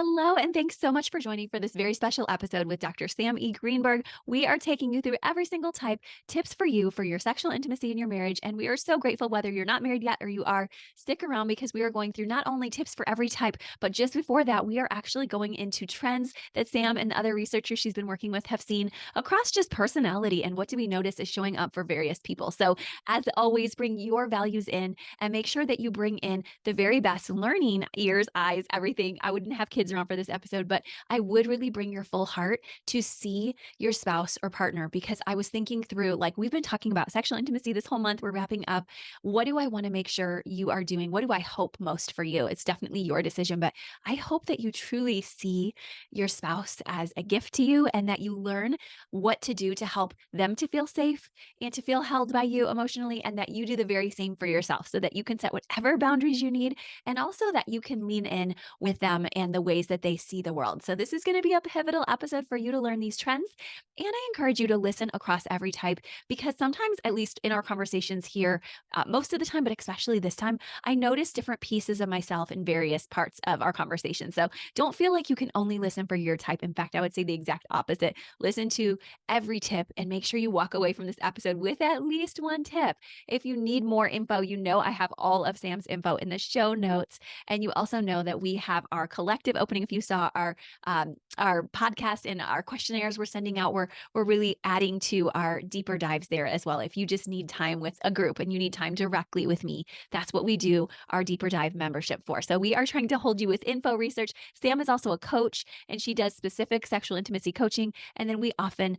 Hello, and thanks so much for joining for this very special episode with Dr. Sam E. Greenberg. We are taking you through every single type, tips for you for your sexual intimacy in your marriage. And we are so grateful whether you're not married yet or you are, stick around because we are going through not only tips for every type, but just before that, we are actually going into trends that Sam and the other researchers she's been working with have seen across just personality and what do we notice is showing up for various people. So, as always, bring your values in and make sure that you bring in the very best learning ears, eyes, everything. I wouldn't have kids around for this episode, but I would really bring your full heart to see your spouse or partner because I was thinking through, like, we've been talking about sexual intimacy this whole month. We're wrapping up. What do I want to make sure you are doing? What do I hope most for you? It's definitely your decision, but I hope that you truly see your spouse as a gift to you and that you learn what to do to help them to feel safe and to feel held by you emotionally, and that you do the very same for yourself so that you can set whatever boundaries you need and also that you can lean in with them and the ways that they see the world. So, this is going to be a pivotal episode for you to learn these trends. And I encourage you to listen across every type because sometimes, at least in our conversations here, most of the time, but especially this time, I notice different pieces of myself in various parts of our conversation. So, don't feel like you can only listen for your type. In fact, I would say the exact opposite. Listen to every tip and make sure you walk away from this episode with at least one tip. If you need more info, you know I have all of Sam's info in the show notes. And you also know that we have our collective opening. If you saw our podcast and our questionnaires we're sending out, we're really adding to our deeper dives there as well. If you just need time with a group and you need time directly with me, that's what we do our deeper dive membership for. So we are trying to hold you with info research. Sam is also a coach and she does specific sexual intimacy coaching. And then we often,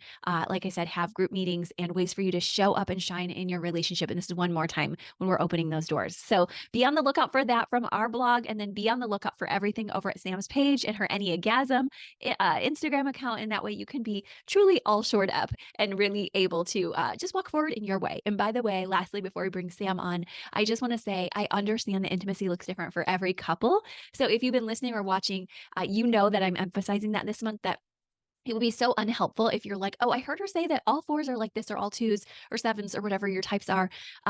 like I said, have group meetings and ways for you to show up and shine in your relationship. And this is one more time when we're opening those doors. So be on the lookout for that from our blog, and then be on the lookout for everything over at Sam's page and her Enneagasm Instagram account. And that way you can be truly all shored up and really able to just walk forward in your way. And by the way, lastly, before we bring Sam on, I just want to say I understand the intimacy looks different for every couple. So if you've been listening or watching, you know that I'm emphasizing that this month, that it would be so unhelpful if you're like, oh, I heard her say that all fours are like this or all twos or sevens or whatever your types are.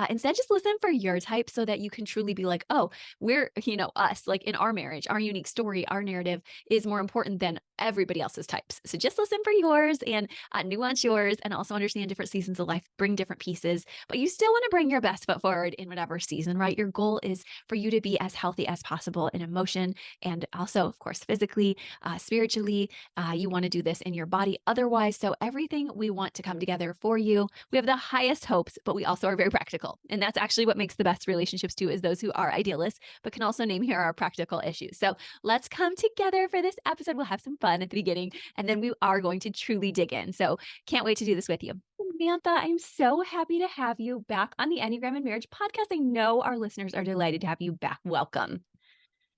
Instead, just listen for your type so that you can truly be like, oh, we're, us, like in our marriage, our unique story, our narrative is more important than everybody else's types. So just listen for yours and nuance yours and also understand different seasons of life, bring different pieces, but you still want to bring your best foot forward in whatever season, right? Your goal is for you to be as healthy as possible in emotion and also, of course, physically, spiritually. You want to do this in your body otherwise. So everything we want to come together for you. We have the highest hopes, but we also are very practical. And that's actually what makes the best relationships too, is those who are idealists, but can also name here our practical issues. So let's come together for this episode. We'll have some fun at the beginning, and then we are going to truly dig in. So can't wait to do this with you. Samantha, I'm so happy to have you back on the Enneagram and Marriage podcast. I know our listeners are delighted to have you back. Welcome.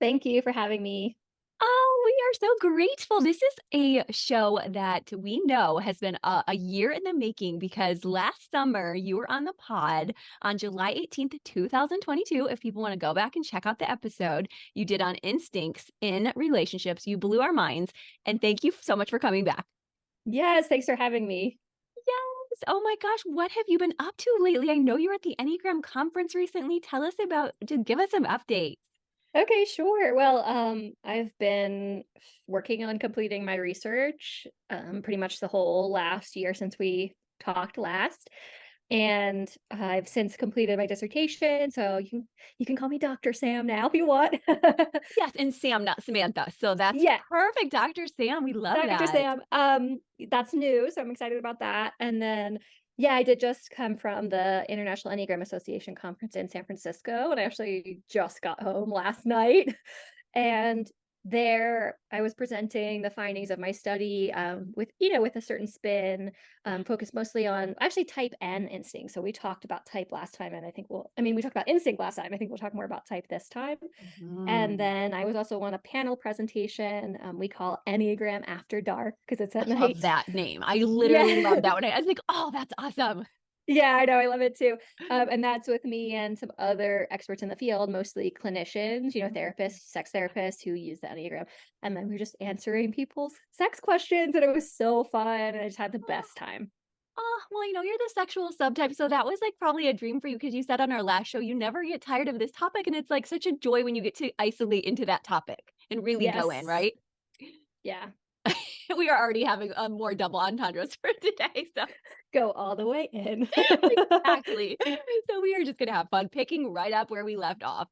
Thank you for having me. Oh, we are so grateful. This is a show that we know has been a year in the making because last summer you were on the pod on July 18th, 2022. If people want to go back and check out the episode you did on instincts in relationships, you blew our minds. And thank you so much for coming back. Yes, thanks for having me. Yes. Oh my gosh, what have you been up to lately? I know you were at the Enneagram conference recently. Tell us just give us some updates. Okay, sure. Well, I've been working on completing my research pretty much the whole last year since we talked last. And I've since completed my dissertation, so you can call me Dr. Sam now if you want. Yes, and Sam, not Samantha. So that's Yeah, perfect. Dr. Sam, we love Dr. that. Sam. That's new, so I'm excited about that. And then, yeah, I did just come from the International Enneagram Association conference in San Francisco, and I actually just got home last night. And there I was presenting the findings of my study with a certain spin, focused mostly on actually type N instinct. So we talked about type last time, and we talked about instinct last time. I think we'll talk more about type this time. And Mhm. then I was also on a panel presentation we call Enneagram After Dark because it's at I love night. that name. I literally Yeah. love that one. I was like, oh, that's awesome. Yeah, I know, I love it too. And that's with me and some other experts in the field, mostly clinicians, therapists, sex therapists who use the Enneagram. And then we're just answering people's sex questions, and it was so fun, and I just had the best time. Oh, well, you're the sexual subtype. So that was like probably a dream for you because you said on our last show, you never get tired of this topic. And it's like such a joy when you get to isolate into that topic and really go in, Yes. right? Yeah. We are already having more double entendres for today. So Go all the way in. exactly. So we are just gonna have fun picking right up where we left off.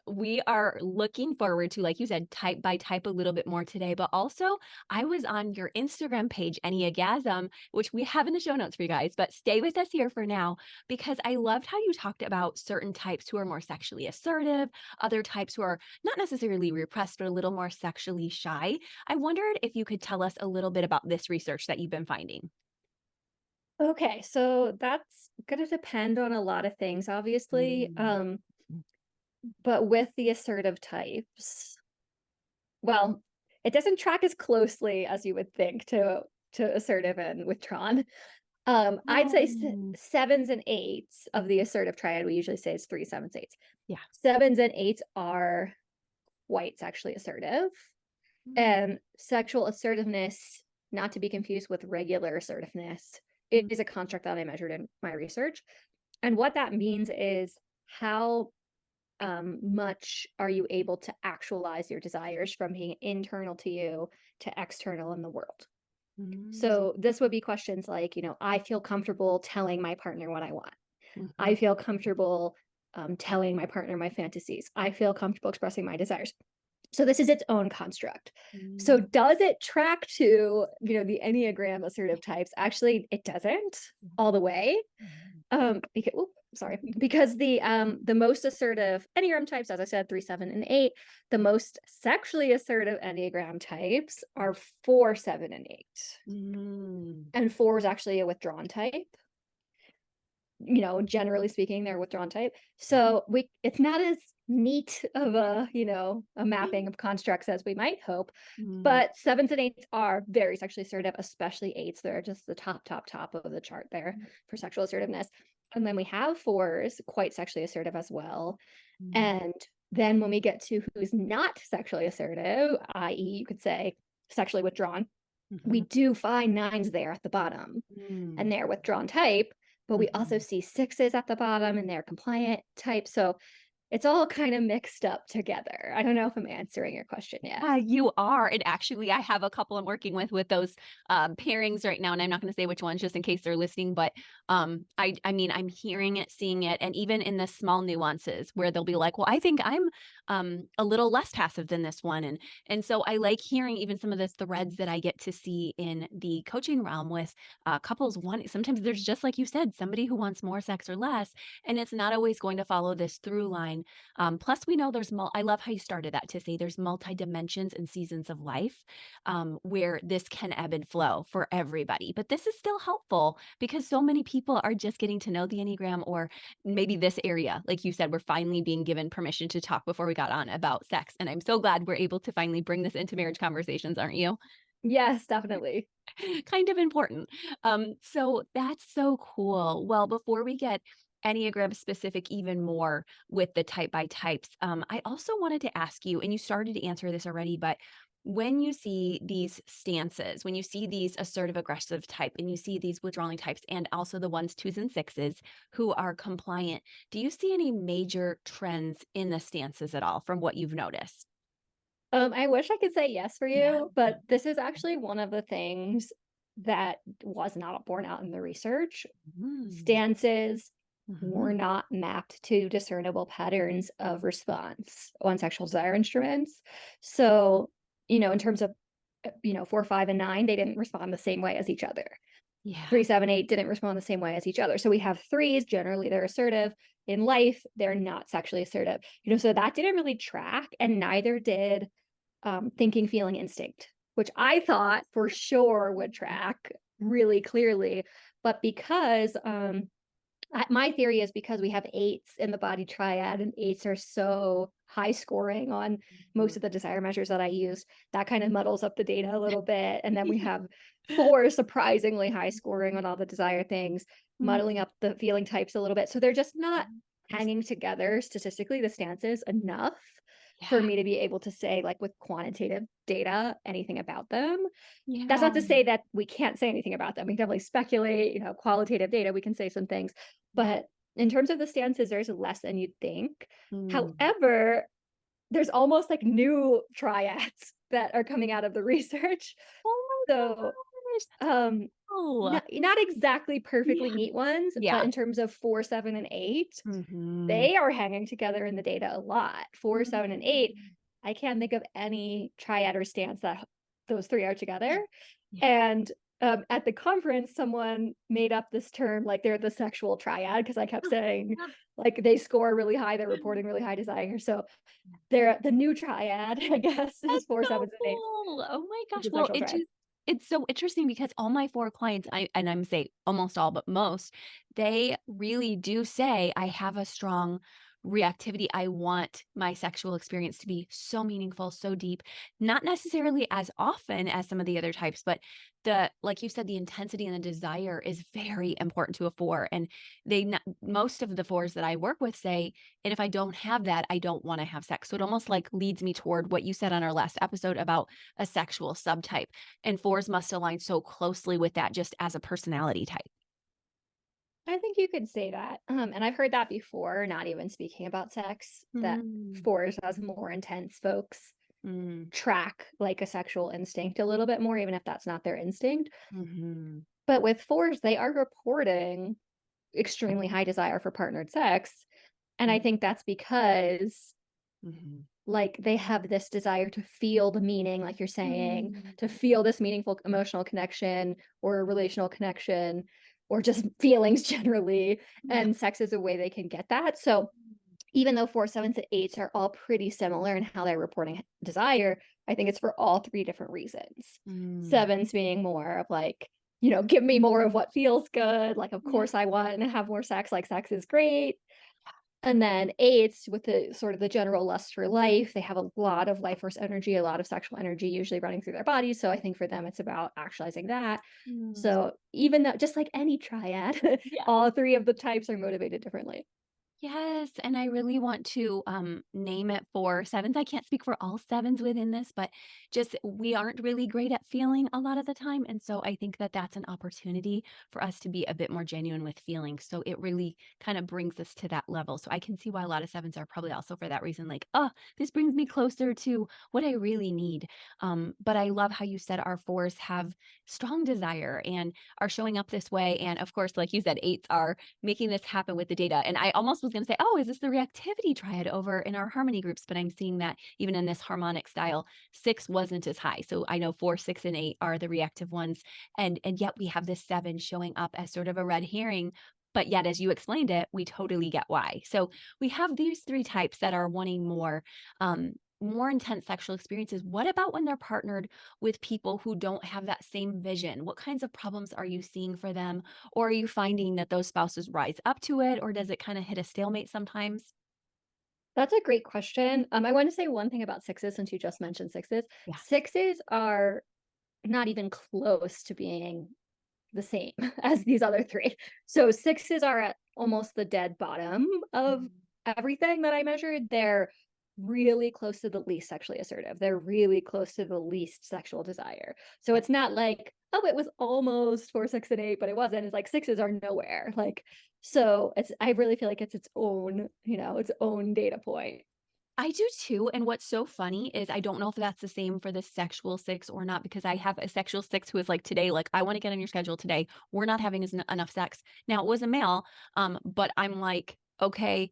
We are looking forward to, like you said, type by type a little bit more today, but also I was on your Instagram page, Enneagasm, which we have in the show notes for you guys, but stay with us here for now because I loved how you talked about certain types who are more sexually assertive, other types who are not necessarily repressed, but a little more sexually shy. I wondered if you could tell us a little bit about this research that you've been finding. Okay, so that's gonna depend on a lot of things, obviously. Mm. But with the assertive types, well, it doesn't track as closely as you would think to assertive and withdrawn. I'd say Oh. sevens and eights of the assertive triad, we usually say is three, sevens, eights. Yeah. Sevens and eights are quite sexually assertive. Mm, And sexual assertiveness, not to be confused with regular assertiveness, it mm, is a construct that I measured in my research. And what that means is how much are you able to actualize your desires from being internal to you to external in the world? mm, So this would be questions like, I feel comfortable telling my partner what I want. I mhm, feel comfortable telling my partner my fantasies. I feel comfortable expressing my desires. So this is its own construct. So mm, does it track to, the Enneagram assertive types? Actually, it doesn't all the way. mhm, Because the most assertive Enneagram types, as I said, 3, 7, and 8, the most sexually assertive Enneagram types are 4, 7, and 8. mm, And 4 is actually a withdrawn type. Generally speaking, they're withdrawn type. yeah, So it's not as neat of a mapping of constructs as we might hope. mm, But sevens and eights are very sexually assertive, especially eights. They're just the top of the chart there for sexual assertiveness. And then we have fours, quite sexually assertive as well. mm, And then when we get to who's not sexually assertive, i.e., you could say sexually withdrawn, we mhm, do find nines there at the bottom mm, and they're withdrawn type, but we also mhm. see sixes at the bottom and they're compliant type. So it's all kind of mixed up together. I don't know if I'm answering your question yet. You are. And actually, I have a couple I'm working with those pairings right now, and I'm not going to say which ones just in case they're listening. But I mean, I'm hearing it, seeing it, and even in the small nuances where they'll be like, "Well, I think I'm a little less passive than this one," and so I like hearing even some of the threads that I get to see in the coaching realm with couples. One sometimes there's just like you said, somebody who wants more sex or less, and it's not always going to follow this through line. Plus, we know I love how you started that to say there's multi dimensions and seasons of life where this can ebb and flow for everybody. But this is still helpful because so many people are just getting to know the Enneagram or maybe this area. Like you said, we're finally being given permission to talk before we got on about sex. And I'm so glad we're able to finally bring this into marriage conversations, aren't you? Yes, definitely. Kind of important. So that's so cool. Well, before we get Enneagram specific even more with the type by types, I also wanted to ask you, and you started to answer this already, but when you see these stances, when you see these assertive aggressive type, and you see these withdrawing types, and also the ones, twos, and sixes who are compliant, do you see any major trends in the stances at all from what you've noticed? I wish I could say yes for Yeah. you, but this is actually one of the things that was not borne out in the research. Mm. Stances were Mhm. not mapped to discernible patterns of response on sexual desire instruments. So, in terms of, 4, 5, and 9, they didn't respond the same way as each other. Yeah. 3, 7, 8 didn't respond the same way as each other. So we have threes, generally they're assertive. In life, they're not sexually assertive. So that didn't really track, and neither did thinking, feeling, instinct, which I thought for sure would track really clearly. But because my theory is because we have eights in the body triad and eights are so high scoring on most Mhm. of the desire measures that I use, that kind of muddles up the data a little bit. And then we have four surprisingly high scoring on all the desire things, muddling up the feeling types a little bit. So they're just not hanging together statistically, the stances enough for Yeah. me to be able to say, like with quantitative data, anything about them. That's Yeah. not to say that we can't say anything about them. We can definitely speculate, qualitative data, we can say some things. Yeah. But in terms of the stances, there's less than you'd think. Mm. However, there's almost like new triads that are coming out of the research. Oh So, my gosh, that's um, cool. not exactly perfectly Yeah. neat ones, but Yeah. in terms of 4, 7, and 8, Mhm. they are hanging together in the data a lot. 4, 7, and 8, Mm. I can't think of any triad or stance that those 3 are Yeah. together. Yeah. And, at the conference, someone made up this term, like, they're the sexual triad because I kept Oh, saying, yeah. like, they score really high, they're reporting really high desire. So they're the new triad, I guess, is That's 4, so 7s, and 8s cool. Oh my is gosh. the Well, sexual triad. it's so interesting because all my 4 clients, I'm say almost all, but most, they really do say, "I have a strong reactivity. I want my sexual experience to be so meaningful, so deep." Not necessarily as often as some of the other types, but like you said, the intensity and the desire is very important to a 4, and most of the 4s that I work with say, "And if I don't have that, I don't wanna have sex." So it almost, like, leads me toward what you said on our last episode about a sexual subtype, and 4s must align so closely with that just as a personality type. I think you could say that, and I've heard that before, not even speaking about sex, that Mm, 4s as more intense folks mm, track, like, a sexual instinct a little bit more, even if that's not their instinct. mhm, But with 4s, they are reporting extremely high desire for partnered sex, and I mm, think that's because, mhm. like, they have this desire to feel the meaning, like you're saying, Mm, to feel this meaningful emotional connection or relational connection or just feelings generally, yeah. and sex is a way they can get that. So, even though 4, 7s, and 8s are all pretty similar in how they're reporting desire, I think it's for all 3 different reasons. Mm, 7s being more of like, give me more of what feels good, like, of yeah. course I want to have more sex, like, sex is great. And then 8s with the sort of the general lust for life, they have a lot of life force energy, a lot of sexual energy usually running through their bodies, so I think for them it's about actualizing that. Mm, So, even though just like any triad, yeah. all 3 of the types are motivated differently. Yes, and I really want to name it for sevens. I can't speak for all sevens within this, but just we aren't really great at feeling a lot of the time. And so I think that that's an opportunity for us to be a bit more genuine with feeling. So it really kind of brings us to that level. So I can see why a lot of sevens are probably also for that reason, like, oh, this brings me closer to what I really need. But I love how you said our 4s have strong desire and are showing up this way. And of course, like you said, 8s are making this happen with the data. And I almost was going to say, oh, is this the reactivity triad over in our harmony groups? But I'm seeing that even in this harmonic style, 6 wasn't as high. So I know 4, 6, and 8 are the reactive ones. And yet we have this 7 showing up as sort of a red herring. But yet, as you explained it, we totally get why. So we have these 3 types that are wanting more intense sexual experiences. What about when they're partnered with people who don't have that same vision? What kinds of problems are you seeing for them? Or are you finding that those spouses rise up to it, or does it kinda hit a stalemate sometimes? That's a great question. I want to say one thing about 6s since you just mentioned 6s. Yeah. 6s are not even close to being the same as these other 3. So 6s are at almost the dead bottom of Mhm. everything that I measured. They're really close to the least sexually assertive. They're really close to the least sexual desire. So Yeah. it's not like, oh, it was almost 4, 6, and 8, but it wasn't. It's like 6s are nowhere. Like, so I really feel like it's its own, its own data point. I do too, and what's so funny is I don't know if that's the same for the sexual 6 or not because I have a sexual 6 who is like, "Today, like, I wanna get on your schedule today. We're not having as enough sex." Now, it was a male, but I'm like, "Okay."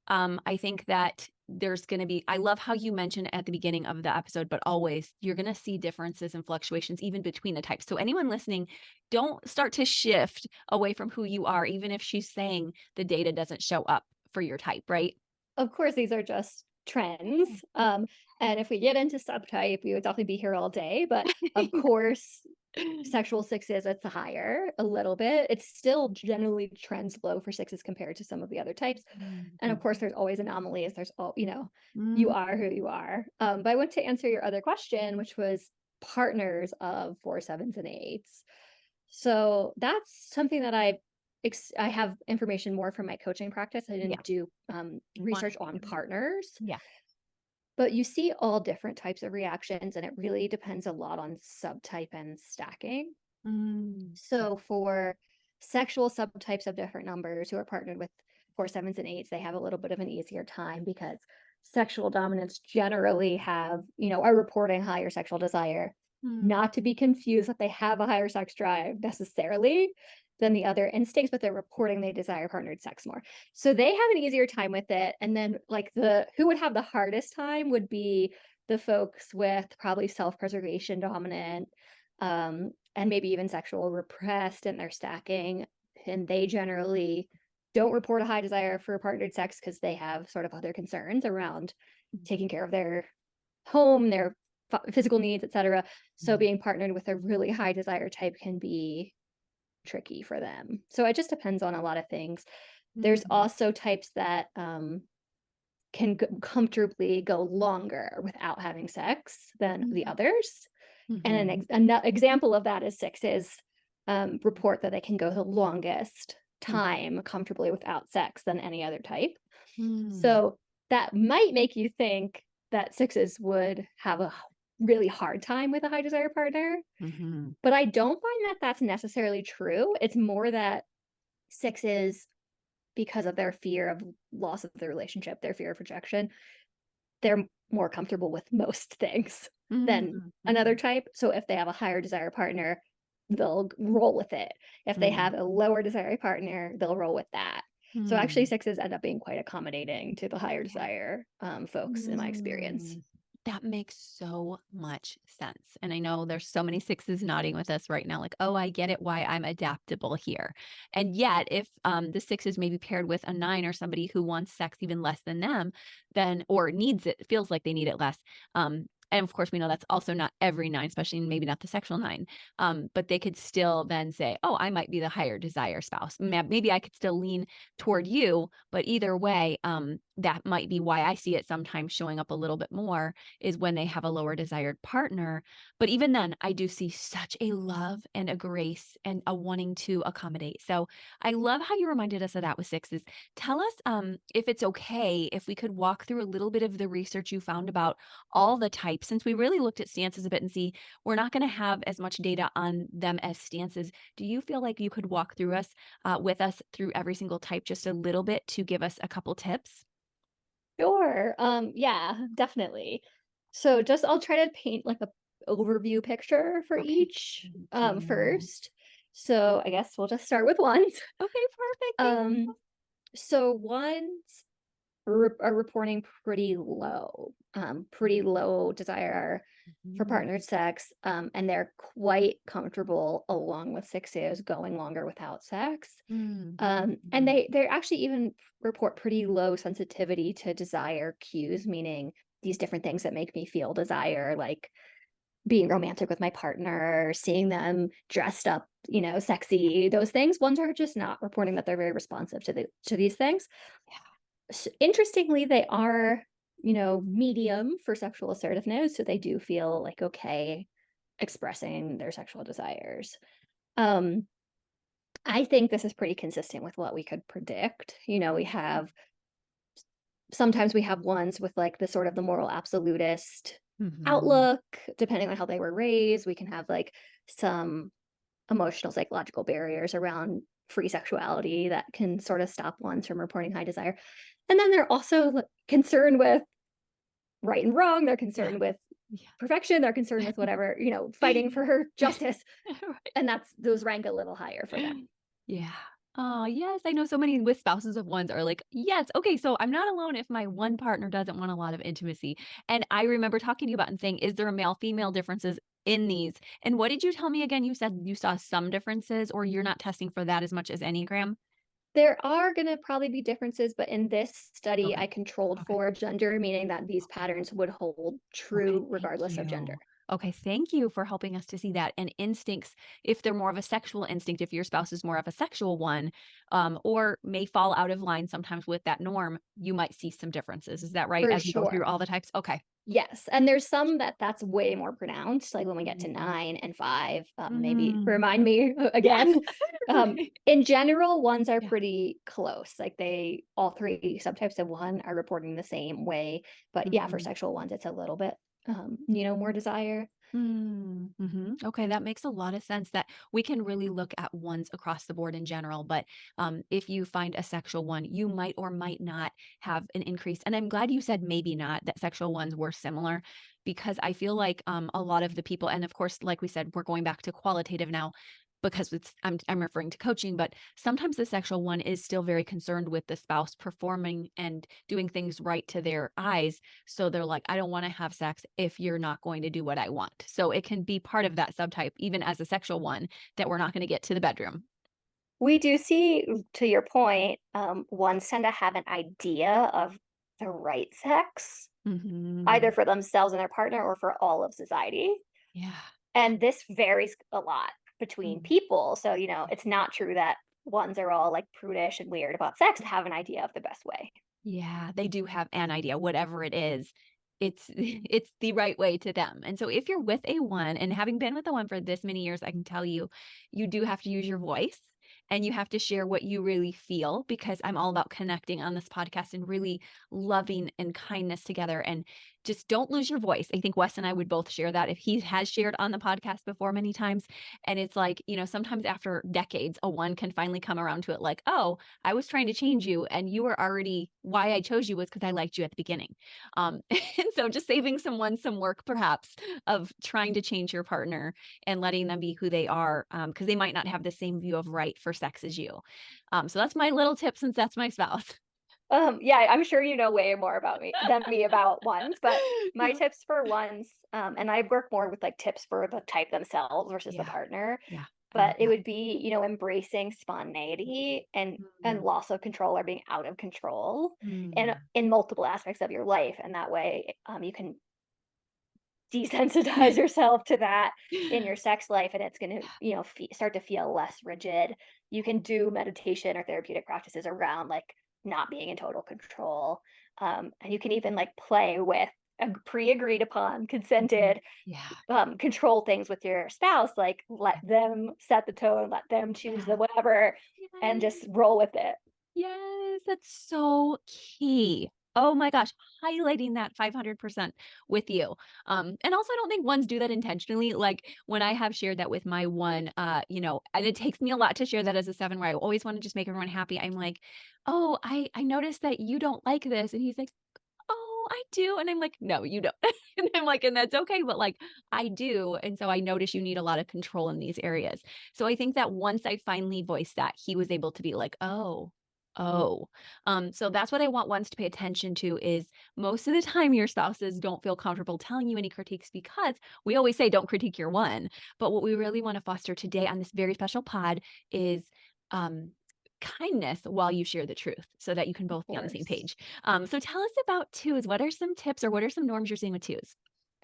I think that there's gonna be I love how you mentioned at the beginning of the episode, but always you're gonna see differences and fluctuations even between the types. So anyone listening, don't start to shift away from who you are, even if she's saying the data doesn't show up for your type, right? Of course, these are just trends. And if we get into subtype, we would definitely be here all day. But of course, sexual 6s, it's higher a little bit. It's still generally trends low for 6s compared to some of the other types. And of Mhm. course, there's always anomalies. There's all, you Mm, are who you are. But I want to answer your other question, which was partners of 4, 7s, and 8s. So that's something that I have information more from my coaching practice. I yeah, didn't do research on quantitative. partners, Yeah. but you see all different types of reactions, and it really depends a lot on subtype and stacking. Mm, So for sexual subtypes of different numbers who are partnered with 4, 7s, and 8s, they have a little bit of an easier time because sexual dominants generally have, are reporting higher sexual desire, Mm, not to be confused that they have a higher sex drive necessarily than the other instincts, but they're reporting they desire partnered sex more. So they have an easier time with it. And then like the who would have the hardest time would be the folks with probably self-preservation dominant, and maybe even sexual repressed, and they're stacking. And they generally don't report a high desire for partnered sex because they have sort of other concerns around taking care of their home, their physical needs, etc. So mm, being partnered with a really high desire type can be tricky for them. So it just depends on a lot of things. There's mm, also types that can comfortably go longer without having sex than the mm, others. And mhm, an example of that is sixes report that they can go the longest mm, time comfortably without sex than any other type. mm, So that might make you think that sixes would have a really hard time with a high desire partner, mhm, but I don't find that that's necessarily true. It's more that sixes, because of their fear of loss of the relationship, their fear of rejection, they're more comfortable with most things mm, than another mhm, type. So if they have a higher desire partner, they'll roll with it. If they mm, have a lower desire partner, they'll roll with that. So actually, mm. sixes end up being quite accommodating to the higher Yeah. desire folks, in my experience. Mm, that makes so much sense. And I know there's so many sixes nodding with us right now, like, oh, I get it why I'm adaptable here. And yet, if the six is maybe paired with a nine or somebody who wants sex even less than them, then or needs it, feels like they need it less. And of course, we know that's also not every nine, especially maybe not the sexual nine. But they could still then say, oh, I might be the higher desire spouse. Maybe I could still lean toward you, but either way, that might be why I see it sometimes showing up a little bit more is when they have a lower desired partner. But even then, I do see such a love and a grace and a wanting to accommodate. So I love how you reminded us of that with sixes. Tell us if it's okay if we could walk through a little bit of the research you found about all the types, since we really looked at stances a bit and see we're not going to have as much data on them as stances. Do you feel like you could walk through us with us through every single type just a little bit to give us a couple tips? Sure. Yeah, definitely. So just I'll try to paint like a overview picture for Okay. each Thank you. first. So I guess we'll just start with ones. Okay, perfect. Thank Um, you. so ones are reporting pretty low desire for Mhm, partnered sex, and they're quite comfortable along with sixes going longer without sex. mm, And mhm, they actually even report pretty low sensitivity to desire cues, meaning these different things that make me feel desire, like being romantic with my partner, seeing them dressed up, sexy, those things. Ones are just not reporting that they're very responsive to these things. yeah. Interestingly, they are, medium for sexual assertiveness, so they do feel like okay expressing their sexual desires. Um, I think this is pretty consistent with what we could predict. Sometimes we have ones with like the sort of the moral absolutist Mhm, outlook, depending on how they were raised. We can have like some emotional psychological barriers around free sexuality that can sort of stop ones from reporting high desire. And then they're also concerned with right and wrong. They're yeah, concerned with yeah. perfection. They're concerned with whatever, fighting for her justice. Right. And that's those rank a little higher for them. Yeah. Oh, yes, I know so many with spouses of ones are like, "Yes, okay, so I'm not alone if my one partner doesn't want a lot of intimacy." And I remember talking to you about and saying, "Is there a male-female differences in these?" And what did you tell me again? You said you saw some differences or you're not testing for that as much as Enneagram? There are going to probably be differences, but in this study, Okay, I controlled okay. for gender, meaning that these Okay. patterns would hold Okay, true thank regardless of gender. you. Okay, thank you for helping us to see that. And instincts, if they're more of a sexual instinct, if your spouse is more of a sexual one, or may fall out of line sometimes with that norm, you might see some differences. Is that right? For As we go through sure. all the types? Okay. Yes, and there's some that's way more pronounced, like when we get to Mhm. 9 and 5, maybe Mm. remind me Yes. again. Right. In general, ones are Yeah. pretty close, like they all 3 subtypes of 1 are reporting the same way, but yeah, for Mhm. sexual ones, it's a little bit, more desire. Okay, that makes a lot of sense that we can really look at ones across the board in general. But if you find a sexual one, you might or might not have an increase. And I'm glad you said maybe not, that sexual ones were similar, because I feel like a lot of the people, and of course, like we said, we're going back to qualitative now because I'm referring to coaching, but sometimes the sexual one is still very concerned with the spouse performing and doing things right to their eyes. So they're like, I don't want to have sex if you're not going to do what I want. So it can be part of that subtype, even as a sexual one, that we're not going to get to the bedroom. We do see, to your point, ones tend to have an idea of the right sex, either Hmm. for themselves and their partner or for all of society. Yeah. And this varies a lot between Mm. people. So, it's not true that ones are all like prudish and weird about sex to have an idea of the best way. Yeah, they do have an idea, whatever it is. It's it's the right way to them. And so if you're with a one and having been with a one for this many years, I can tell you, you do have to use your voice and you have to share what you really feel, because I'm all about connecting on this podcast and really loving and kindness together, and just don't lose your voice. I think Wes and I would both share that, if he has shared on the podcast before many times. And it's like, sometimes after decades, a one can finally come around to it like, oh, I was trying to change you, and you were already, why I chose you was because I liked you at the beginning. And so just saving someone some work, perhaps, of trying to change your partner and letting them be who they are, because they might not have the same view of right for sex as you. So that's my little tip, since that's my spouse. Yeah, I'm sure you know way more about me than me about ones, but my Yeah. tips for ones, and I work more with like tips for the type themselves versus the Yeah. partner, Yeah. I love but it that. would be, embracing spontaneity and Mm, loss of control or being out of control and mm. in multiple aspects of your life. And that way, you can desensitize yourself to that in your sex life, and it's going to, start to feel less rigid. You can do meditation or therapeutic practices around like not being in total control. And you can even like play with pre-agreed upon Mhm. consented Yeah. control things with your spouse, like let Yeah. them set the tone, let them choose the Yeah. whatever, and Yes. just roll with it. Yes, that's so key. Oh my gosh, highlighting that 500% with you. And also, I don't think ones do that intentionally. Like when I have shared that with my one, and it takes me a lot to share that as a seven, where I always want to just make everyone happy. I'm like, oh, I noticed that you don't like this. And he's like, oh, I do. And I'm like, no, you don't. And I'm like, and that's okay, but like I do. And so I notice you need a lot of control in these areas. So I think that once I finally voiced that, he was able to be like, oh, oh. So that's what I want ones to pay attention to, is most of the time your spouses don't feel comfortable telling you any critiques, because we always say don't critique your one. But what we really want to foster today on this very special pod is um kindness while you share the truth, so that you can Of both be on the same course. page. So tell us about twos. What are some tips, or what are some norms you're seeing with twos?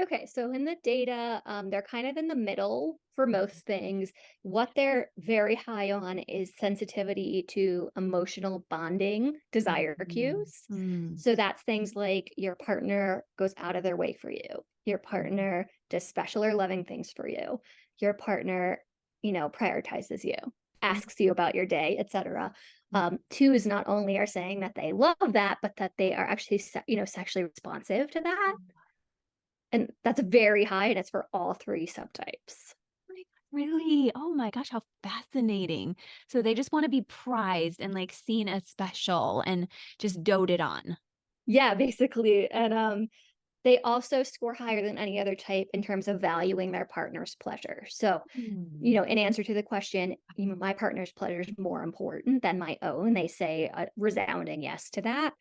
Okay, so in the data, they're kind of in the middle for most things. What they're very high on is sensitivity to emotional bonding desire Mhm. cues. Mm. So that's things like your partner goes out of their way for you, your Mhm. partner does special or loving things for you, your partner, prioritizes you, Mm. asks you about your day, etc. Mm. Twos not only are saying that they love that, but that they are actually, sexually responsive to that, and that's very high, and it's for all 3 subtypes. Like, really? Oh my gosh, how fascinating. So they just want to be prized and like seen as special and just doted on. Yeah, basically, and, they also score higher than any other type in terms of valuing their partner's pleasure. So, Mm. in answer to the question, "My partner's pleasure is more important than my own," they say a resounding yes to that,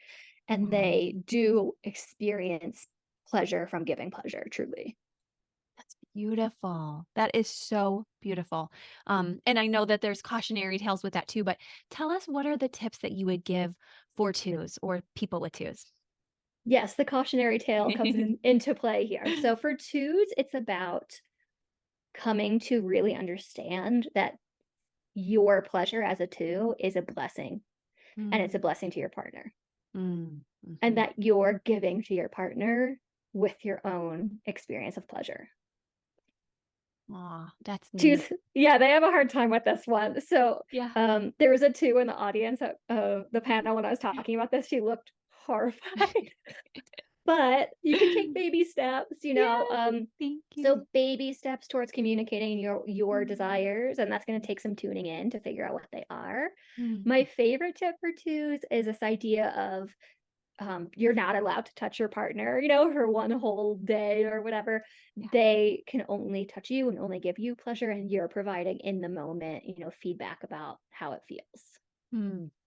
and Wow. they do experience pleasure from giving pleasure, truly. That's beautiful. That is so beautiful. And I know that there's cautionary tales with that too, but tell us, what are the tips that you would give for twos or people with twos? Yes, the cautionary tale comes into play here. So for twos, it's about coming to really understand that your pleasure as a two is a blessing, and it's a Mm, blessing to your partner, mm, and mhm. that you're giving to your partner with your own experience of pleasure. Aw, that's neat. Twos, yeah, they have a hard time with this one. So, Yeah. there was a two in the audience at the panel when I was talking about this. She looked horrified. but you can take baby steps, Yes, thank you. so baby steps towards communicating your Mm, desires, and that's gonna take some tuning in to figure out what they are. mm, My favorite tip for twos is this idea of you're not allowed to touch your partner, for one whole day or whatever. yeah. They can only touch you and only give you pleasure, and you're providing in the moment, feedback about how it feels.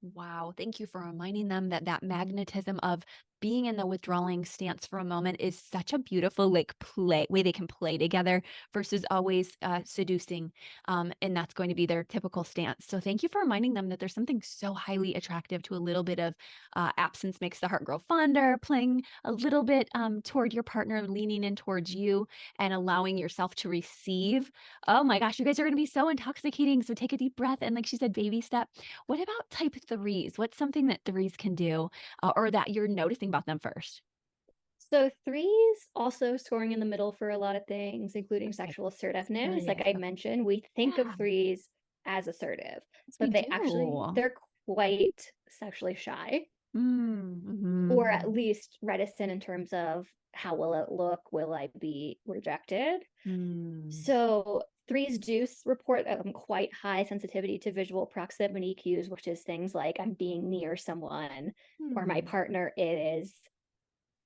Wow. Thank you for reminding them that that magnetism of being in the withdrawing stance for a moment is such a beautiful like play way they can play together versus always seducing. And that's going to be their typical stance. So thank you for reminding them that there's something so highly attractive to a little bit of absence makes the heart grow fonder, playing a little bit toward your partner, leaning in towards you and allowing yourself to receive. Oh my gosh, you guys are going to be so intoxicating. So take a deep breath and like she said, baby step. What about type threes? What's something that threes can do or that you're noticing about them first? So threes also scoring in the middle for a lot of things, including Okay. sexual assertiveness. Like Serious. I Okay. mentioned, we think of Yeah, threes as assertive, yes, we but do. they're quite sexually shy, or at Mhm. least reticent in terms of how will it look? Will I be rejected? Mm. So threes do report quite high sensitivity to visual proximity cues, which is things like I'm being near someone, or my Hmm. partner is,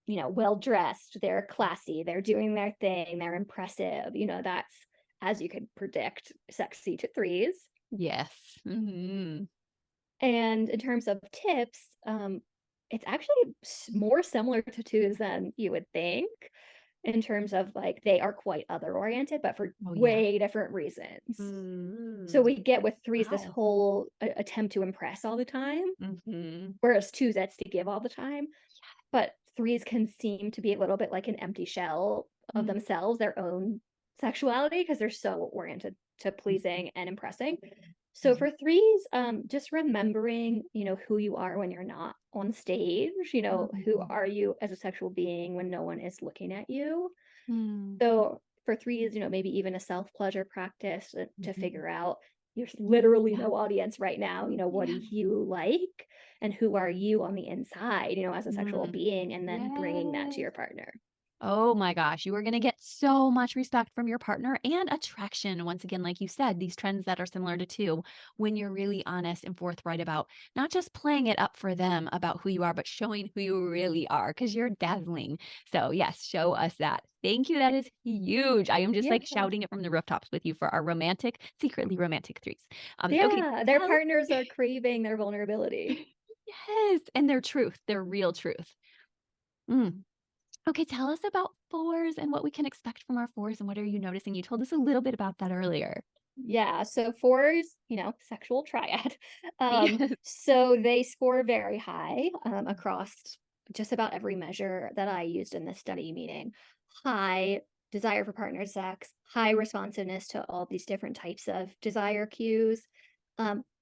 well dressed, they're classy, they're doing their thing, they're impressive. That's, as you could predict, sexy to threes. Yes. Mhm. And in terms of tips, it's actually more similar to twos than you would think, in terms of like they are quite other oriented, but for Oh, yeah. way different reasons. So Mm. we get with threes this Wow. whole attempt to impress all the time, Mhm. whereas twos that's to give all the time. But threes can seem to be a little bit like an empty shell of Mm. themselves, their own sexuality, because they're so oriented to Mhm. pleasing and impressing. So Mhm. for threes, just remembering, who you are when you're not on stage, who Mhm. are you as a sexual being when no one is looking at you. Mm. So for threes, maybe even a self pleasure practice to Mhm. figure out there's literally Yeah. no audience right now. What do Yeah. you like? And who are you on the inside, as a sexual Mm. being? And then bringing that to Yes. your partner. Oh my gosh, you are going to get so much respect from your partner and attraction. Once again, like you said, these trends that are similar to two, when you're really honest and forthright about not just playing it up for them about who you are, but showing who you really are because you're dazzling. So, yes, show us that. Thank you. That is huge. I am just Yeah. like shouting it from the rooftops with you for our romantic, secretly romantic threes. Okay, Yeah. Their tell partners are craving their vulnerability. yes, and their truth, their real truth. Mm. Okay, tell us about fours and what we can expect from our fours and what are you noticing? You told us a little bit about that earlier. Yeah, so fours, sexual triad. Yes. So they score very high across just about every measure that I used in this study, meaning high desire for partner sex, high responsiveness to all these different types of desire cues.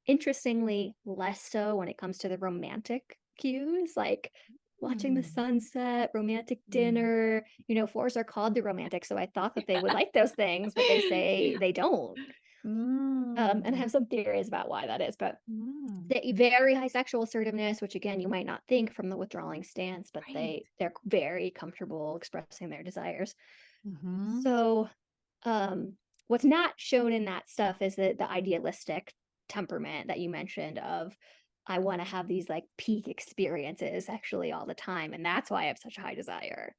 Interestingly, less so when it comes to the romantic cues, like watching the Mm. sunset, romantic Mm. dinner. Fours are called the romantic, so I thought that they would like those things, but they say Yeah. they don't. And I Mm. have some theories about why that is, but Mm. they very high sexual assertiveness, which again you might not think from the withdrawing stance, but Right. they're very comfortable expressing their desires. Mhm. So, what's not shown in that stuff is the idealistic temperament that you mentioned of I want to have these like peak experiences actually all the time, and that's why I have such a high desire.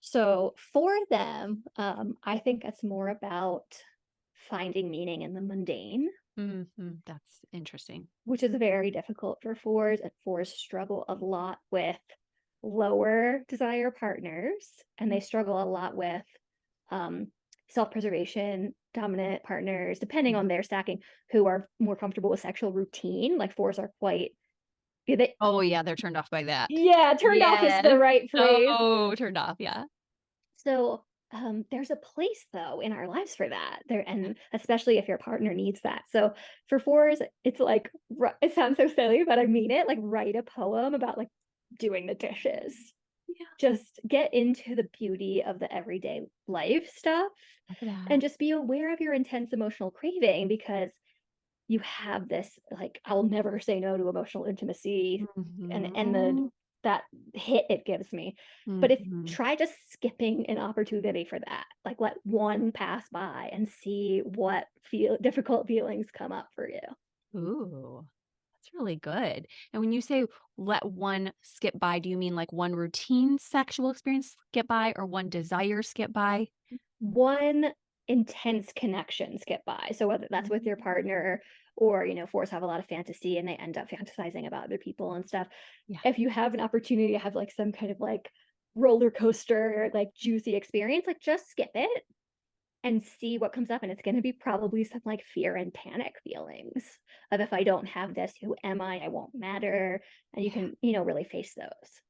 So for them, I think it's more about finding meaning in the mundane, Mhm. That's interesting. which is very difficult for fours, and fours struggle a lot with lower desire partners, and Mm. they struggle a lot with um, self-preservation dominant partners, depending on Mhm. their stacking, who are more comfortable with sexual routine. Like fours are quite, yeah, they, Oh, yeah, they're turned off by that. yeah, turned off is the Yes. right phrase. Oh, turned off, yeah. So, there's a place though in our lives for that there, and especially if your partner needs that. So for fours, it's like it sounds so silly, but I mean it. Like write a poem about like doing the dishes. Yeah. Just get into the beauty of the everyday life stuff, Love that. and just be aware of your intense emotional craving, because you have this like I'll never say no to emotional intimacy, and the Mhm. that hit it gives me. But if Mhm. try just skipping an opportunity for that, like let one pass by and see what feel difficult feelings come up for you. Ooh, that's really good. And when you say let one skip by, do you mean like one routine sexual experience skip by or one desire skip by? One intense connection skip by. So whether that's with your Mm. partner or, fours have a lot of fantasy and they end up fantasizing about other people and stuff. Yeah. If you have an opportunity to have like some kind of like roller coaster, like juicy experience, like just skip it and see what comes up. And it's going to be probably some like fear and panic feelings of if I don't have this, who am I? I won't matter. And you Yeah. can, really face those.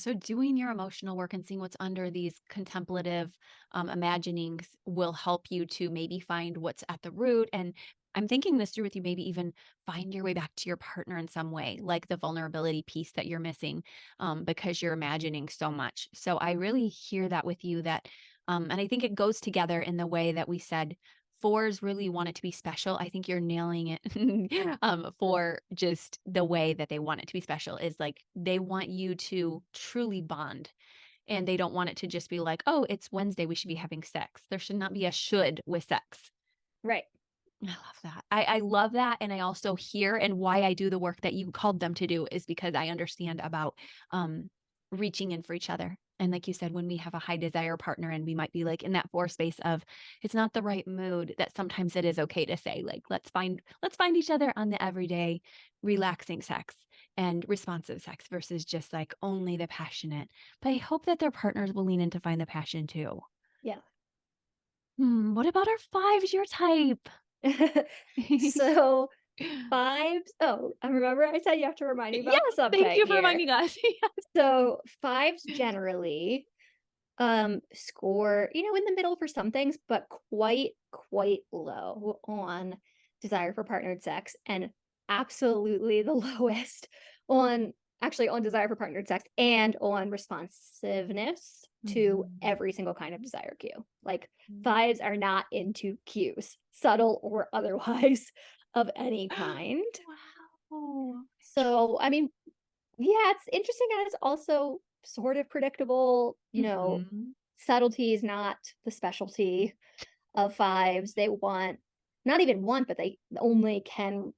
So doing your emotional work and seeing what's under these contemplative imaginings will help you to maybe find what's at the root. And I'm thinking this through with you, maybe even find your way back to your partner in some way, like the vulnerability piece that you're missing because you're imagining so much. So I really hear that with you that, and I think it goes together in the way that we said fours really want it to be special. I think you're nailing it for just the way that they want it to be special is like they want you to truly bond and they don't want it to just be like, oh, it's Wednesday, we should be having sex. There should not be a should with sex. Right. I love that. I love that. And I also hear and why I do the work that you called them to do is because I understand about reaching in for each other. And like you said, when we have a high desire partner and we might be like in that four space of it's not the right mood, that sometimes it is okay to say, like, let's find each other on the everyday relaxing sex and responsive sex versus just like only the passionate. But I hope that their partners will lean in to find the passion too. Yeah. What about our fives, your type? So fives, I remember I said you have to remind me about Yes, the thank subtype you for here. reminding us. Yes. So fives generally score, in the middle for some things, but quite low on desire for partnered sex and absolutely the lowest on actually on desire for partnered sex and on responsiveness to Mhm. every single kind of desire cue. Like Mm. fives are not into cues, subtle or otherwise, of any kind. Wow. So, I mean, yeah, it's interesting and it's also sort of predictable. Mhm. Subtlety is not the specialty of fives. They want, not even want, but they only can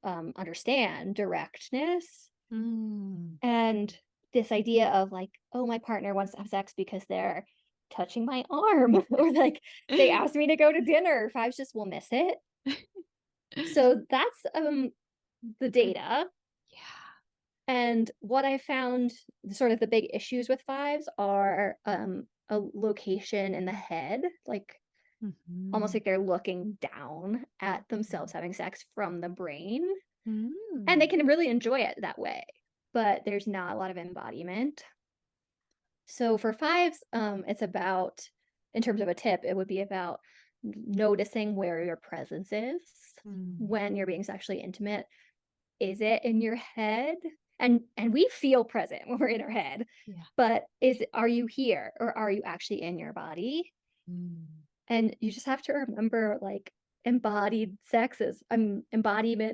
understand directness. Mm. And this idea of like, oh, my partner wants to have sex because they're touching my arm or like they asked me to go to dinner. Fives just will miss it. So that's the data. Yeah. And what I found sort of the big issues with fives are a location in the head, like almost Mhm. like they're looking down at themselves having sex from the brain. And they Mm. can really enjoy it that way, but there's not a lot of embodiment. So for fives, it's about, in terms of a tip, it would be about noticing where your presence is Mm. when you're being sexually intimate. Is it in your head? And we feel present when we're in our head, Yeah. but are you here or are you actually in your body? Mm. And you just have to remember like embodiment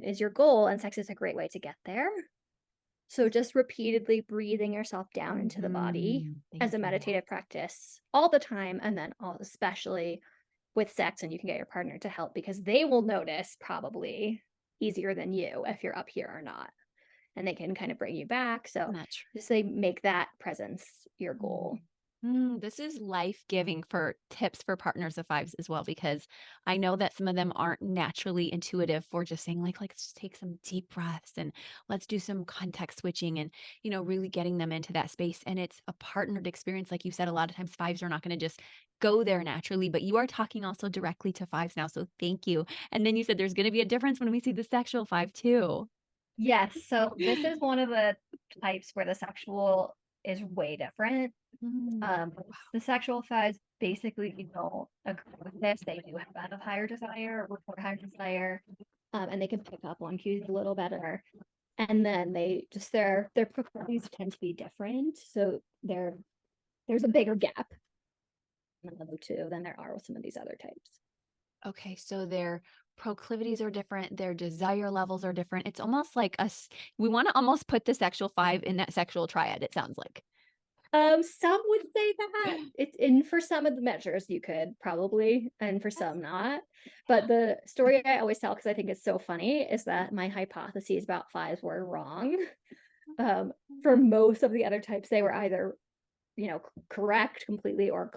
is your goal and sex is a great way to get there. So just repeatedly breathing yourself down into the body Mhm. as Thank a you. meditative practice all the time and then especially with sex, and you can get your partner to help because they will notice probably easier than you if you're up here or not, and they can kind of bring you back. So Isn't that true? just say make that presence your Mm. goal. This is life-giving for tips for partners of fives as well, because I know that some of them aren't naturally intuitive for just saying like, let's just take some deep breaths and let's do some context switching and, really getting them into that space. And it's a partnered experience. Like you said, a lot of times fives are not going to just go there naturally, but you are talking also directly to fives now. So thank you. And then you said there's going to be a difference when we see the sexual five too. Yes, so this is one of the types where the sexual is way different. Mm. The sexual fives basically don't agree with this. They do have a higher desire, report higher desire, and they can pick up on cues a little better. And then they just their proclivities tend to be different, so there's a bigger gap in the other two than there are with some of these other types. Okay, so their proclivities are different, their desire levels are different. It's almost like us we wanna almost put the sexual 5 in that sexual triad, it sounds like. Some would say that. It's in for some of the measures you could probably, and for That's some not. But the story I always tell, because I think it's so funny, is that my hypotheses about fives were wrong. For most of the other types, they were either, correct completely or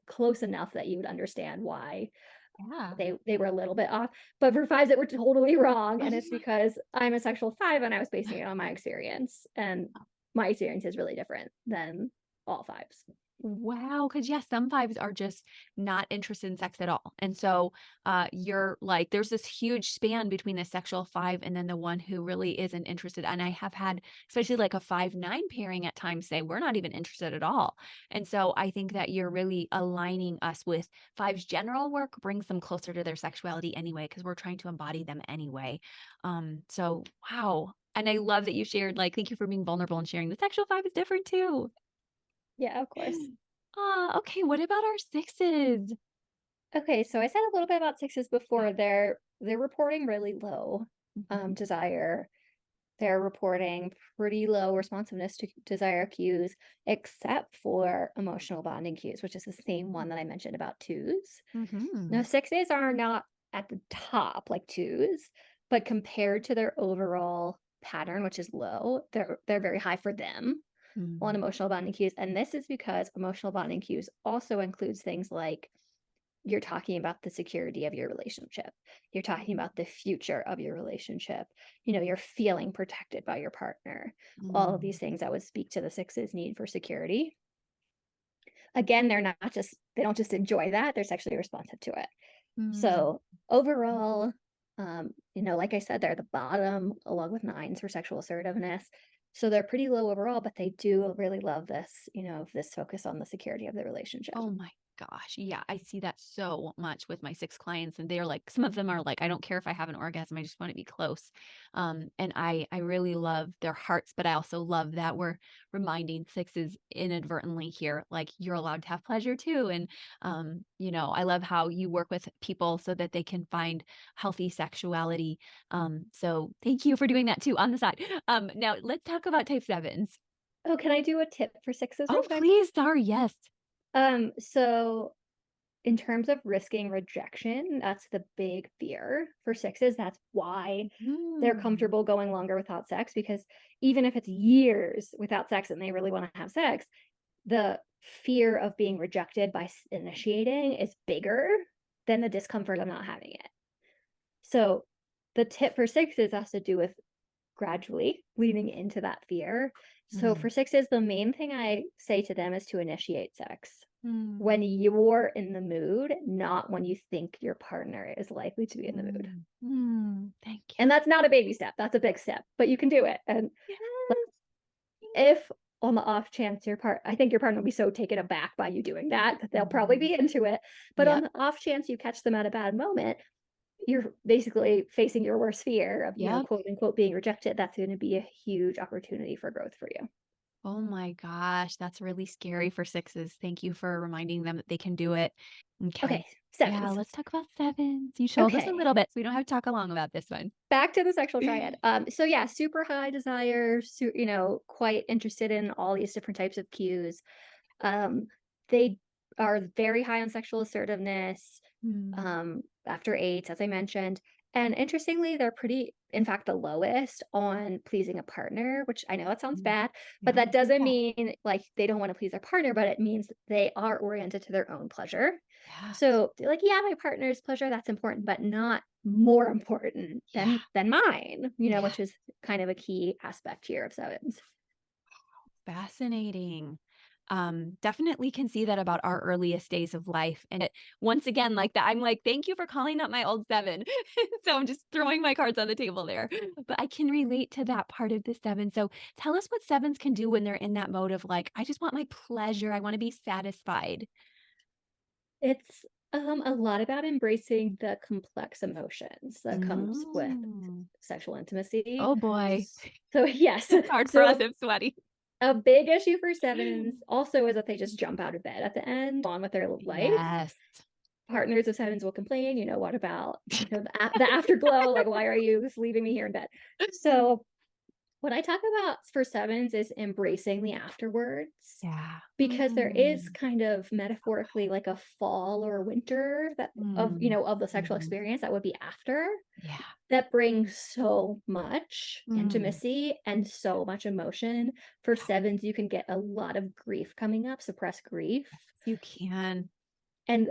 close enough that you would understand why yeah. they were a little bit off. But for fives, that were totally wrong, and it's Oh because I'm a sexual five, and I was basing it on my experience, and my experience is really different than all fives. wow, because yeah, some fives are just not interested in sex at all. And so you're like, there's this huge span between the sexual 5 and then the one who really isn't interested. And I have had, especially like a 5-9 pairing at times say, we're not even interested at all. And so I think that you're really aligning us with fives general work brings them closer to their sexuality anyway, because we're trying to embody them anyway. So wow. And I love that you shared, like, thank you for being vulnerable and sharing the sexual 5 is different too. Yeah, of course. Ah, okay, what about our 6s? Okay, so I said a little bit about sixes before. They're reporting really low Mhm. desire. They're reporting pretty low responsiveness to desire cues, except for emotional bonding cues, which is the same one that I mentioned about twos. Now, Mhm. sixes are not at the top like twos, but compared to their overall pattern, which is low, they're very high for them on Mm. emotional bonding cues. And this is because emotional bonding cues also includes things like you're talking about the security of your relationship. You're talking about the future of your relationship. You're feeling protected by your partner. All of these Mm. things that would speak to the sixes need for security. Again, they don't just enjoy that, they're sexually responsive to it. Mm. So overall, like I said, they're the bottom along with nines for sexual assertiveness. So they're pretty low overall, but they do really love this, this focus on the security of the relationship. Oh my gosh. Yeah, I see that so much with my 6 clients and they're like some of them are like I don't care if I have an orgasm, I just want to be close. And I really love their hearts, but I also love that we're reminding 6s inadvertently here like you're allowed to have pleasure too and I love how you work with people so that they can find healthy sexuality. So thank you for doing that too on the side. Now let's talk about type 7s. Oh, can I do a tip for sixes real Oh, quick? please. Sorry. Yes. So in terms of risking rejection, that's the big fear for sixes. That's why they're Mm. comfortable going longer without sex, because even if it's years without sex and they really want to have sex, the fear of being rejected by initiating is bigger than the discomfort of not having it. So the tip for sixes has to do with gradually leaning into that fear. So Mm. for sixes, the main thing I say to them is to initiate sex Mm. when you're in the mood, not when you think your partner is likely to be in the mood. Mm. Mm. Thank you. And that's not a baby step, that's a big step, but you can do it. And Yes. if on the off chance I think your partner will be so taken aback by you doing that that they'll probably Mhm. be into it. But on Yep. the off chance you catch them at a bad moment, you're basically facing your worst fear of, Yep. quote unquote, being rejected. That's going to be a huge opportunity for growth for you. Oh my gosh, that's really scary for 6s. Thank you for reminding them that they can do it. Okay. Okay, Yeah, sevens. let's talk about 7s. You told us a Okay, little bit, so we don't have to talk along about this one. back to the sexual triad. So yeah, super high desire, quite interested in all these different types of cues. Um, they are very high on sexual assertiveness, Mm. after eights, as I mentioned. And interestingly, they're in fact, the lowest on pleasing a partner, which I know that sounds Mm. bad, but Yeah, that I've heard doesn't that. mean like they don't want to please their partner, but it means they are oriented to their own pleasure. Yes. So they're like, yeah, my partner's pleasure, that's important, but not more important Yeah. than mine, Yeah. which is kind of a key aspect here of sevens. Fascinating. Definitely can see that about our earliest days of life. And once again, like that, I'm like, thank you for calling up my old 7. So I'm just throwing my cards on the table there. But I can relate to that part of the 7. So tell us what 7s can do when they're in that mode of like, I just want my pleasure. I want to be satisfied. It's a lot about embracing the complex emotions that comes with Mm. sexual intimacy. Oh boy. So yes, It's hard for so us if sweaty. a big issue for sevens also is that they just jump out of bed at the end on with their life. Yes. partners of sevens will complain, what about, the afterglow? Like, why are you just leaving me here in bed? So what I talk about for sevens is embracing the afterwards, Yeah. because there is kind of metaphorically like a fall or a winter that of the sexual Mhm. experience that would be after, Yeah. that brings so much Mm. intimacy and so much emotion. For sevens, you can get a lot of grief coming up, suppressed grief. You can. And,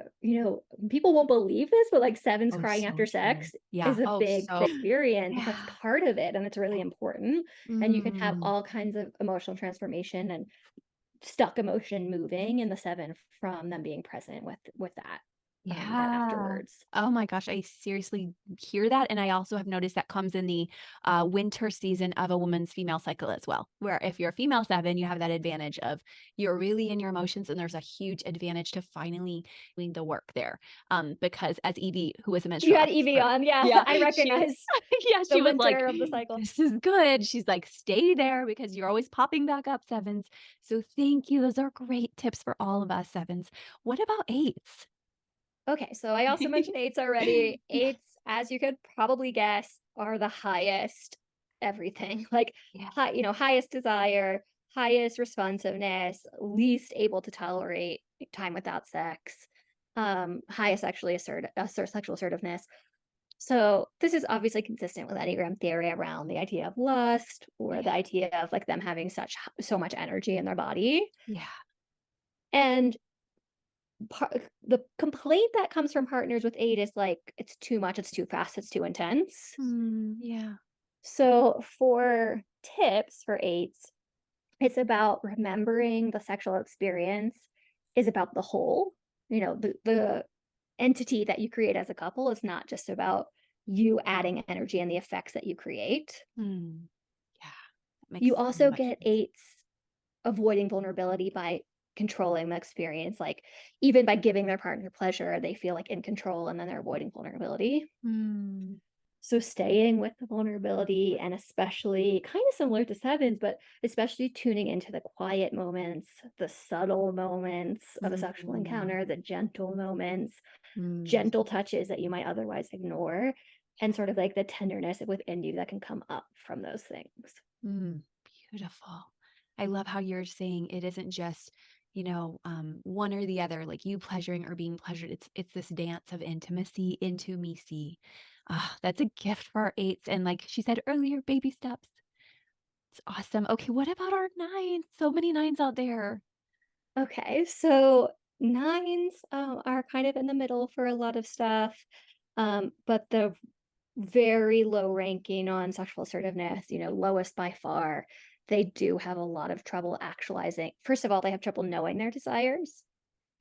people won't believe this, but like sevens Oh, crying so after true. sex Yeah. is a Oh, big so experience. That's yeah. part of it. And it's really important. And you can have Mm. all kinds of emotional transformation and stuck emotion moving in the seven from them being present with that Yeah. afterwards. Oh my gosh, I seriously hear that, and I also have noticed that comes in the, winter season of a woman's female cycle as well, where if you're a female 7, you have that advantage of you're really in your emotions, and there's a huge advantage to finally doing the work there, because as Evie, who is a You menstrual had Evie expert on, yeah. yeah, I she recognize yeah, the she was like, winter of the cycle. "This is good." She's like, "Stay there because you're always popping back up, 7s." So thank you, those are great tips for all of us 7s. What about 8s? Okay, so I also mentioned eights already. Eights, as you could probably guess, are the highest everything. Like Yeah. highest desire, highest responsiveness, least able to tolerate time without sex, highest sexual assertiveness. So this is obviously consistent with Enneagram theory around the idea of lust or the Yeah. idea of like them having so much energy in their body. Yeah. And the complaint that comes from partners with eight is like it's too much, it's too fast, it's too intense. Yeah. So for tips for eights, it's about remembering the sexual experience is about the whole. The entity that you create as a couple is not just about you adding energy and the effects that you create. Mm. Yeah. That makes You so also much get sense. eights avoiding vulnerability by controlling the experience. Like even by giving their partner pleasure, they feel like in control and then they're avoiding vulnerability. Mm. So staying with the vulnerability and especially kind of similar to sevens, but especially tuning into the quiet moments, the subtle moments of a sexual Mm. encounter, the gentle moments, Mm. gentle touches that you might otherwise ignore, and sort of like the tenderness within you that can come up from those things. Mm. Beautiful. I love how you're saying it isn't just, one or the other, like you pleasuring or being pleasured. It's this dance of intimacy into me see. Ah, that's a gift for our 8s. And like she said earlier, baby steps. It's awesome. Okay, what about our 9s? So many 9s out there. Okay, so nines are kind of in the middle for a lot of stuff, but the very low ranking on sexual assertiveness, lowest by far. They do have a lot of trouble actualizing. First of all, they have trouble knowing their desires,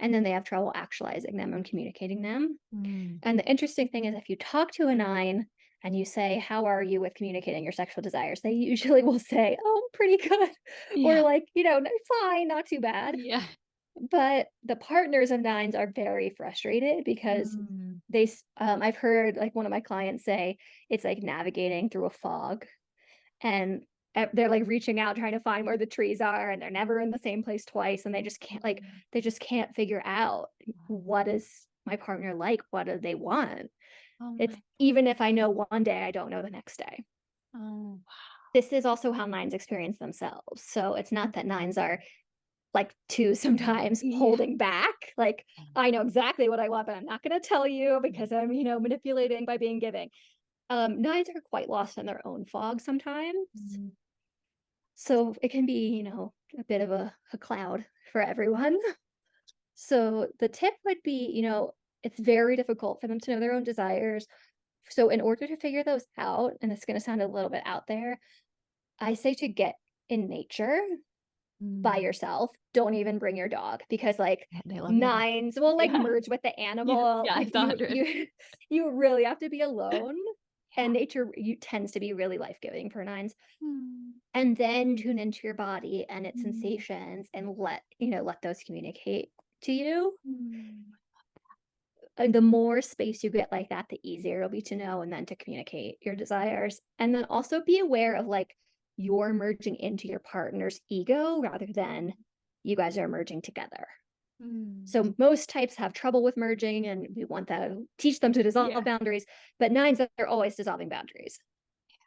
and then they have trouble actualizing them and communicating them. Mm. And the interesting thing is, if you talk to a nine and you say, "How are you with communicating your sexual desires?" they usually will say, "Oh, I'm pretty good," or Yeah. like, Fine, not too bad." Yeah. But the partners of nines are very frustrated because Mm. I've heard like one of my clients say it's like navigating through a fog, and they're like reaching out trying to find where the trees are, and they're never in the same place twice, and they just can't figure out what is my partner like, what do they want. Oh It's my. even if I know one day, I don't know the next day. Oh. This is also how nines experience themselves. So it's not that nines are like two sometimes Yeah. holding back. Like, I know exactly what I want, but I'm not going to tell you because I'm, manipulating by being giving. Nines are quite lost in their own fog sometimes. Mm. So it can be, a bit of a cloud for everyone. So the tip would be, it's very difficult for them to know their own desires. So in order to figure those out, and it's going to sound a little bit out there, I say to get in nature by Mm. yourself. Don't even bring your dog because like Yeah, they love their dog. nines will like Yeah. merge with the Yeah. animal. Yes, Like you 100. you you really have to be alone. Yeah. And nature you tends to be really life-giving for nines. Mm. And then tune into your body and its Mm. sensations and let those communicate to you. Mm. And the more space you get like that, the easier it'll be to know and then to communicate your desires. And then also be aware of like you're merging into your partner's ego rather than you guys are merging together. Mm. So most types have trouble with merging, and we want to teach them to dissolve Yeah. boundaries, but nines are always dissolving boundaries.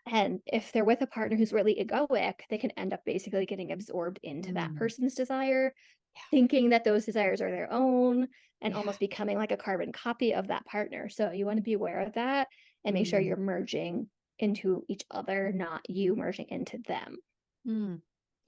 And if they're with a partner who's really egoic, they can end up basically getting absorbed into that Mm. person's desire, Yeah. thinking that those desires are their own, and Yeah. almost becoming like a carbon copy of that partner. So you want to be aware of that and make sure Mm. you're merging into each other, not you merging into them. Mm.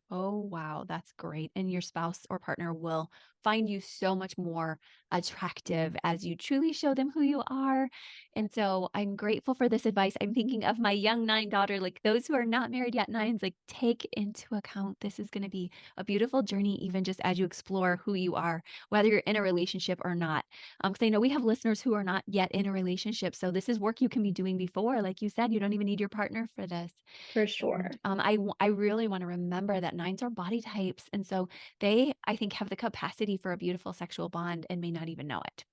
Oh, wow. That's great. And your spouse or partner will find you so much more attractive as you truly show them who you are. And so I'm grateful for this advice. I'm thinking of my young nine daughter, like those who are not married yet, nines, like take into account this is going to be a beautiful journey, even just as you explore who you are, whether you're in a relationship or not. Because I know we have listeners who are not yet in a relationship. So this is work you can be doing before. Like you said, you don't even need your partner for this. For And, sure. I really wanna remember that nines are body types, and so they, I think, have the capacity for a beautiful sexual bond and may not even know it.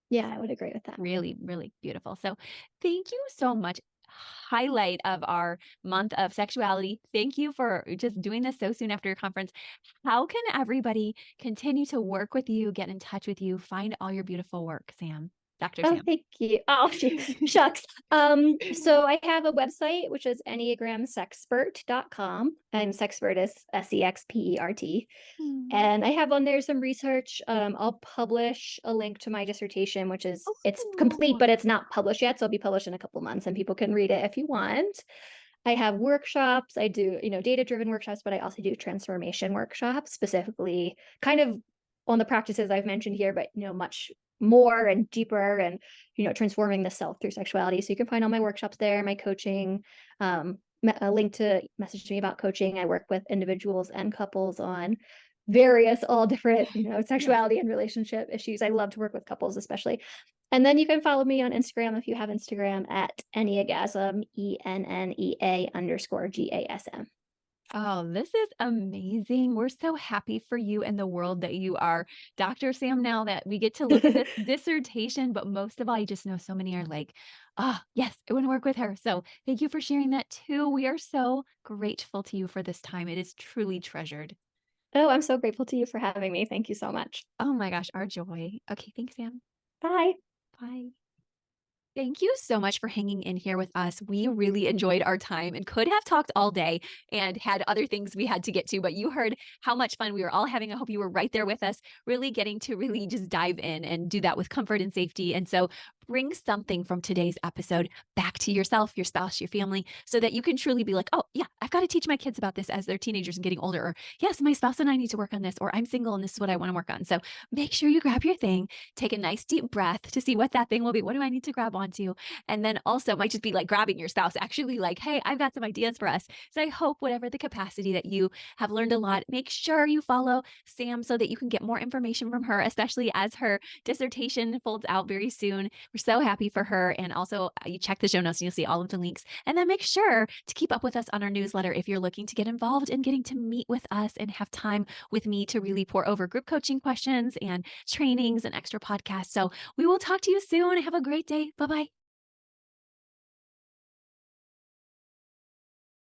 Yeah, I would agree with that. Really, really beautiful. So, thank you so much. Highlight of our month of sexuality. Thank you for just doing this so soon after your conference. How can everybody continue to work with you, get in touch with you, find all your beautiful work, Sam? Dr. Oh, Sam. thank you. Oh, shucks. So I have a website which is enneagramsexpert.com, and sexpert is SEXPERT. Mm. And I have on there some research. I'll publish a link to my dissertation, which is it's complete, Oh. but it's not published yet. So it'll be published in a couple months and people can read it if you want. I have workshops. I do, data-driven workshops, but I also do transformation workshops, specifically kind of on the practices I've mentioned here, but much more and deeper and transforming the self through sexuality. So you can find all my workshops there, my coaching, a link to message me about coaching. I work with individuals and couples on various all different Yeah. sexuality and relationship issues. I love to work with couples especially. And then you can follow me on Instagram if you have Instagram at Enneagasm, ENNEA_GASM. Oh, this is amazing. We're so happy for you and the world that you are Dr. Sam now that we get to look at this dissertation, but most of all, I just know so many are like, "Oh, yes, I want to work with her." So thank you for sharing that too. We are so grateful to you for this time. It is truly treasured. Oh, I'm so grateful to you for having me. Thank you so much. Oh my gosh, our joy. Okay, thanks, Sam. Bye. Bye. Thank you so much for hanging in here with us. We really enjoyed our time and could have talked all day and had other things we had to get to, but you heard how much fun we were all having. I hope you were right there with us, really getting to really just dive in and do that with comfort and safety. And so bring something from today's episode back to yourself, your spouse, your family, so that you can truly be like, oh, yeah, I've got to teach my kids about this as they're teenagers and getting older. Or, yes, my spouse and I need to work on this, or I'm single and this is what I want to work on. So make sure you grab your thing, take a nice deep breath to see what that thing will be. What do I need to grab onto? And then also might just be like grabbing your spouse, actually like, hey, I've got some ideas for us. So I hope whatever the capacity that you have learned a lot, make sure you follow Sam so that you can get more information from her, especially as her dissertation folds out very soon. We're so happy for her. And also, you check the show notes and you'll see all of the links. And then make sure to keep up with us on our newsletter if you're looking to get involved in getting to meet with us and have time with me to really pour over group coaching questions and trainings and extra podcasts. So we will talk to you soon. Have a great day. Bye bye.